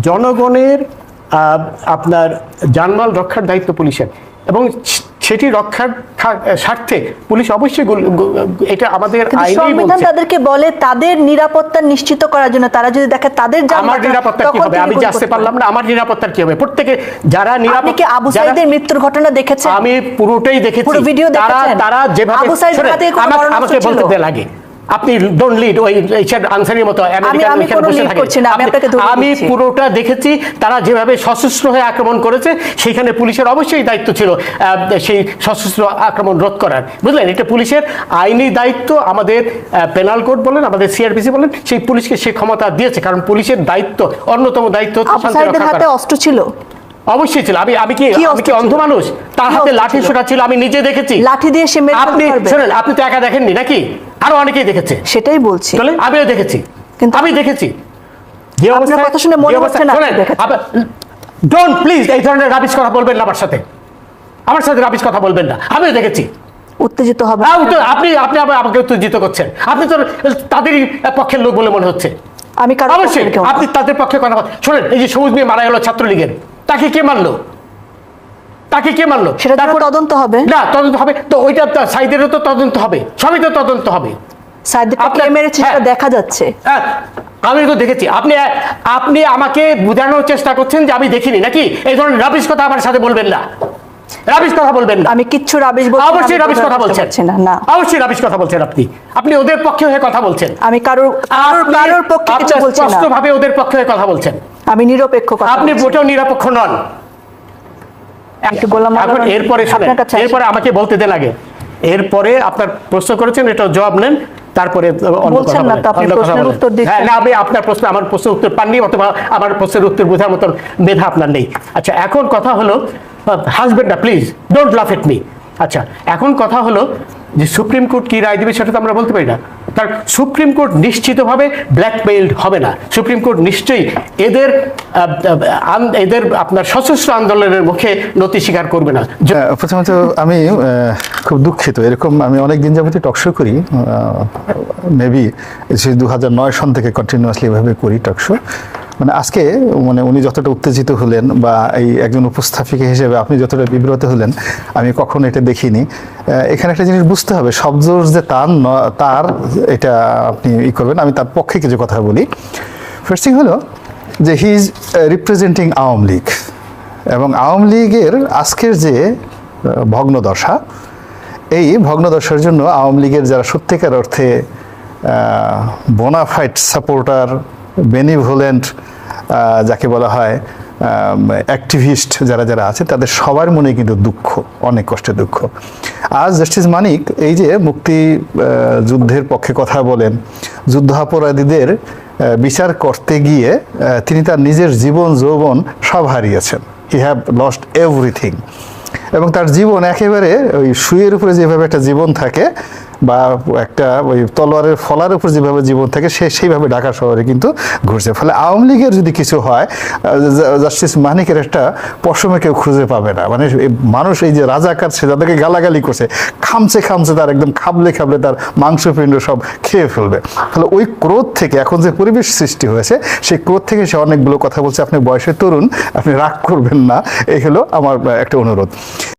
জনগণের আপনার জানমাল রক্ষার দায়িত্ব পুলিশের, এবং সেটি রক্ষার স্বার্থে পুলিশ অবশ্যই এটা আমাদের আইনেই সংবিধান বলছে। তাদেরকে বলে তাদের নিরাপত্তা নিশ্চিত করার জন্য, তারা যদি দেখে তাদের আমার নিরাপত্তা কি হবে, আমি যে আসতে পারলাম না, আমার নিরাপত্তার কি হবে? প্রত্যেকে যারা আপনি কি আবু সাঈদের মৃত্যুর ঘটনা দেখেছেন? আমি পুরোটাই দেখেছি, পুরো ভিডিও দেখেছেন? তারা যেভাবে আবু সাঈদের হাতে কোনো মরণাস্ত্র আমাকে ছিল? বলতে লাগে আপনি ডোন্ট লিড ওই আনসারের মতো আমেরিকান এখানে বসে থাকে। আমি পুরোটা দেখেছি, তারা যেভাবে সশস্ত্র হয়ে আক্রমণ করেছে, সেখানে পুলিশের অবশ্যই দায়িত্ব ছিল সেই সশস্ত্র আক্রমণ রোধ করার, বুঝলেন? এটা পুলিশের আইনি দায়িত্ব। আমাদের পেনাল কোড বলেন, আমাদের সিআরপিসি বলেন, সেই পুলিশকে সেই ক্ষমতা দিয়েছে, কারণ পুলিশের দায়িত্ব, অন্যতম দায়িত্ব হচ্ছে আবু সাঈদের হাতে অস্ত্র ছিল, অবশ্যই ছিল। আমি কি অন্ধ মানুষ? তার হাতে লাঠি ছোটা ছিল, আমি নিজে দেখেছি। লাঠি দিয়ে সে মেরে ফেলতে পারবে? শুনেন, আপনি তো একা দেখেননি নাকি, আরো অনেকেই দেখেছে। সেটাই বলছি, আমিও দেখেছি, কিন্তু আমি দেখেছি যে আপনার কথা শুনে মনে হচ্ছে না আপনি দেখেছেন। ডোন্ট প্লিজ এই ধরনের রাবিশ কথা বলবেন না আমার সাথে, রাবিশ কথা বলবেন না। আমিও দেখেছি। উত্তেজিত হবে আপনি আমাকে উত্তেজিত করছেন। আপনি তো তাদেরই পক্ষের লোক বলে মনে হচ্ছে। আমি অবশ্যই আপনি তাদের পক্ষে কথা শোনেন। এই যে সবুজ মিয়া মারা গেল ছাত্রলীগের, তাকে কে মারলো? সেটা তদন্ত হবে না, তদন্ত হবে তো, ওইটা সাঈদেরও তো তদন্ত হবে, সবই তো তদন্ত হবে। সাঈদকে মেরেছে সেটা দেখা যাচ্ছে, আমি তো দেখেছি। আপনি আমাকে বোঝানোর চেষ্টা করছেন যে আমি দেখিনি নাকি? এই ধরনের রাবিশ কথা আমার সাথে বলবেন না, রাবিশ কথা বলবেন না। আমি কিচ্ছু রাবিশ বলছি না। অবশ্যই রাবিশ কথা বলছেন না, অবশ্যই রাবিশ কথা বলছেন। আপনি ওদের পক্ষে হয়ে কথা বলছেন। আমি কারোর পক্ষে কিছু বলছি না, স্পষ্টভাবে ওদের পক্ষে হয়ে কথা বলছেন। আমি নিরপেক্ষ কথা আপনি মোটেও নিরপেক্ষ নন। এখন এরপরে আমাকে বলতে দেন আগে। এরপরে আপনার প্রশ্ন করেছেন, এটা জবাব নেন, তারপরে আপনার প্রশ্ন, আমার প্রশ্নের উত্তর পাননি, অথবা আমার প্রশ্নের উত্তর বোঝার মতন মেধা আপনার নেই। আচ্ছা, এখন কথা হলো, হাসবেন না প্লিজ, ডোন্ট লাফ এট মি। আচ্ছা, এখন কথা হলো যে সুপ্রিম কোর্ট কি রায় দেবে সেটা তো আমরা বলতে পারি না। কারণ সুপ্রিম কোর্ট নিশ্চিতভাবে ব্ল্যাকমেইলড হবে না। সুপ্রিম কোর্ট নিশ্চয়ই এদের আপনার সশস্ত্র আন্দোলনের মুখে নতি স্বীকার করবে না। প্রথমত আমি খুব দুঃখিত, এরকম আমি অনেক দিন যাবতীয় টকশো করি, মেবি 2009 সন থেকে কন্টিনিউয়াসলি এভাবে করি টকশো। মানে আজকে উনি যতটা উত্তেজিত হলেন, বা এই একজন উপস্থাপিকা হিসেবে আপনি যতটা বিব্রত হলেন, আমি কখনো এটা দেখিনি। এখানে একটা জিনিস বুঝতে হবে, শব্দ যে তার এটা আপনি করবেন। আমি তার পক্ষে কিছু কথা বলি। ফার্স্ট থিং হলো যে he is representing Awami League, এবং আওয়ামী লীগের আজকের যে ভগ্নদশা, এই ভগ্নদশার জন্য আওয়ামী লীগের যারা সত্যিকার অর্থে বোনাফাইড সাপোর্টার, বেনিভোলেন্ট যাকে বলা হয়, অ্যাক্টিভিস্ট যারা আছে, তাদের সবার মনে কিন্তু দুঃখ, অনেক কষ্টের দুঃখ। আজ জাস্টিস মানিক এই যে মুক্তি যুদ্ধের পক্ষে কথা বলেন, যুদ্ধাপরাধীদের বিচার করতে গিয়ে তিনি তার নিজের জীবন যৌবন সব হারিয়েছেন। হি হ্যাভ লস্ট এভরিথিং, এবং তার জীবন একেবারে ওই শুয়ের উপরে যেভাবে একটা জীবন থাকে, বা একটা ওই তলোয়ারের ফলার উপর যেভাবে জীবন থাকে, সেইভাবে ঢাকা শহরে কিন্তু ঘুরছে। ফলে আওয়ামী লীগের যদি কিছু হয়, জাস্টিস মানিকের একটা পশমে কেউ খুঁজে পাবে না। মানে মানুষ এই যে রাজাকার সে যাদেরকে গালাগালি করছে, খামছে তার একদম খাবলে তার মাংসপিণ্ড সব খেয়ে ফেলবে। ফলে ওই ক্রোধ থেকে এখন যে পরিবেশ সৃষ্টি হয়েছে, সেই ক্রোধ থেকে সে অনেকগুলো কথা বলছে। আপনি বয়সে তরুণ, আপনি রাগ করবেন না, এই হলো আমার একটা অনুরোধ।